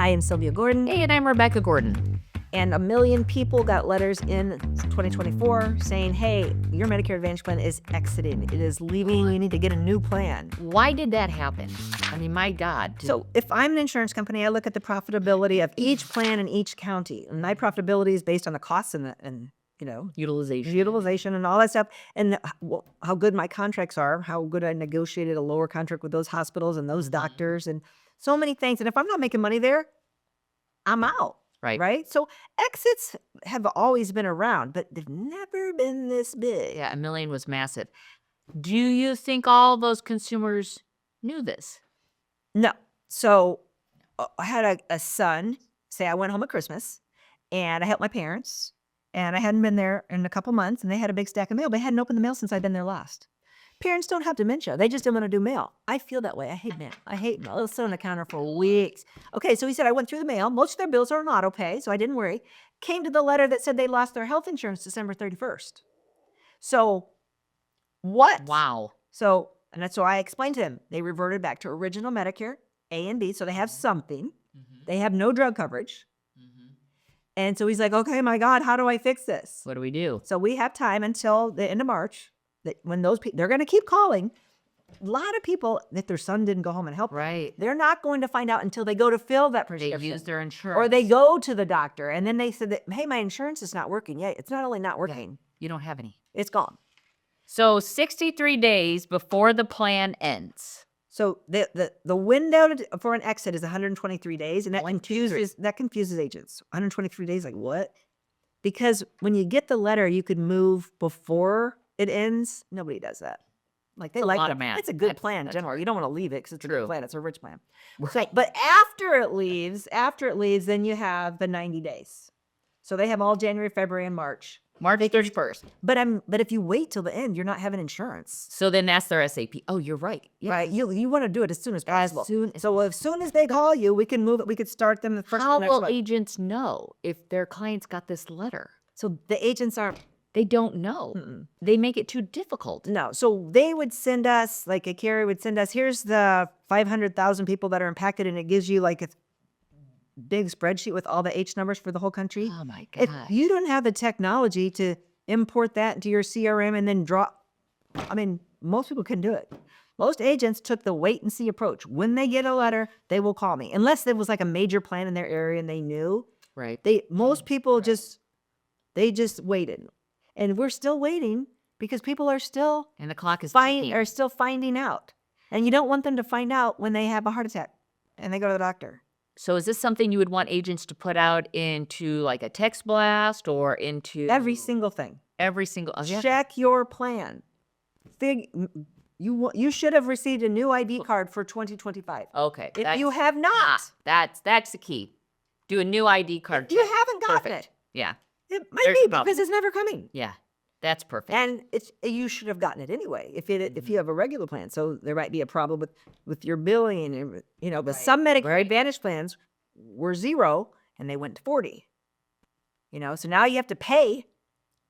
Hi, I'm Sylvia Gordon. Hey, and I'm Rebecca Gordon. And 1 million people got letters in 2024 saying, hey, your Medicare Advantage plan is exiting. It is leaving. You need to get a new plan. Why did that happen? I mean, my God. So if I'm an insurance company, I look at the profitability of each plan in each county. And my profitability is based on the costs and utilization and all that stuff. And how good my contracts are, how good I negotiated a lower contract with those hospitals and those doctors and so many things. And if I'm not making money there, I'm out. Right. So exits have always been around, but they've never been this big. Yeah, 1 million was massive. Do you think all those consumers knew this? No. So I had a son say, I went home at Christmas and I helped my parents and I hadn't been there in a couple months and they had a big stack of mail, but I hadn't opened the mail since I'd been there last. Parents don't have dementia. They just didn't want to do mail. I feel that way. I hate mail. I hate mail. It'll sit on the counter for weeks. Okay, so he said, I went through the mail. Most of their bills are on auto pay, so I didn't worry. Came to the letter that said they lost their health insurance December 31st. So what? Wow. So I explained to him, they reverted back to original Medicare, A and B, so they have something. They have no drug coverage. And so he's like, okay, my God, how do I fix this? What do we do? So we have time until the end of March. That when those people, they're going to keep calling. A lot of people, if their son didn't go home and help, they're not going to find out until they go to fill that prescription. They use their insurance. Or they go to the doctor, and then they said that, hey, my insurance is not working. Yeah, it's not only not working. You don't have any. It's gone. So 63 days before the plan ends. So the window for an exit is 123 days, and that confuses agents. 123 days, like what? Because when you get the letter, you could move before it ends. Nobody does that. Like they It's like a lot of math. It's a good plan, generally. You don't want to leave it because it's a good plan. It's a rich plan. Right. But after it leaves, then you have the 90 days. So they have all January, February, and March. March 31st. But if you wait till the end, you're not having insurance. So then that's their SAP. Oh, you're right. Yes. Right. You want to do it as soon as possible. So as soon as they call you, we can move it. We could start them the first. How will agents know if their clients got this letter? So the agents aren't. They don't know. They make it too difficult. No. So they would send us, like a carrier would send us, here's the 500,000 people that are impacted, and it gives you like a big spreadsheet with all the H numbers for the whole country. Oh my God. If you don't have the technology to import that into your CRM and then most people can do it. Most agents took the wait and see approach. When they get a letter, they will call me. Unless there was like a major plan in their area and they knew. Right. Most people just waited. And we're still waiting because people are still and the clock is still finding out. And you don't want them to find out when they have a heart attack and they go to the doctor. So is this something you would want agents to put out into like a text blast or into every single thing? Every single Check your plan. You should have received a new ID card for 2025. Okay. If you have not, that's the key. Do a new ID card. If you haven't gotten it. Yeah. It might be because it's never coming. Yeah, that's perfect. And you should have gotten it anyway if you have a regular plan. So there might be a problem with your billing, but some Medicare Advantage plans were 0 and they went to 40. So now you have to pay.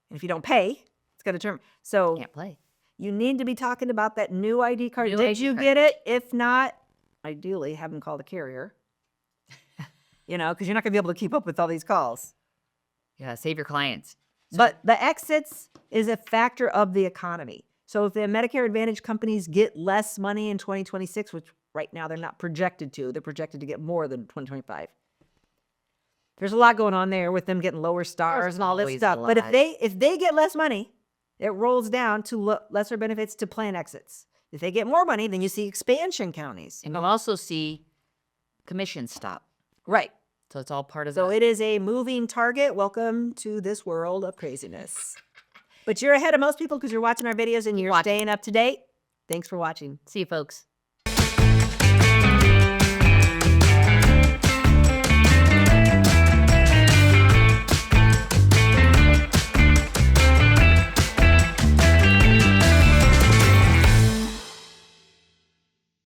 And if you don't pay, it's going to turn. So can't play. You need to be talking about that new ID card. Did you get it? If not, ideally have them call the carrier. Because you're not going to be able to keep up with all these calls. Yeah, save your clients. But the exits is a factor of the economy. So if the Medicare Advantage companies get less money in 2026, which right now they're not projected to, they're projected to get more than 2025. There's a lot going on there with them getting lower stars and all this stuff. But if they get less money, it rolls down to lesser benefits to plan exits. If they get more money, then you see expansion counties. And you'll also see commissions stop. Right. So it's all part of So it is a moving target. Welcome to this world of craziness. But you're ahead of most people because you're watching our videos and you're staying up to date. Thanks for watching. See you, folks.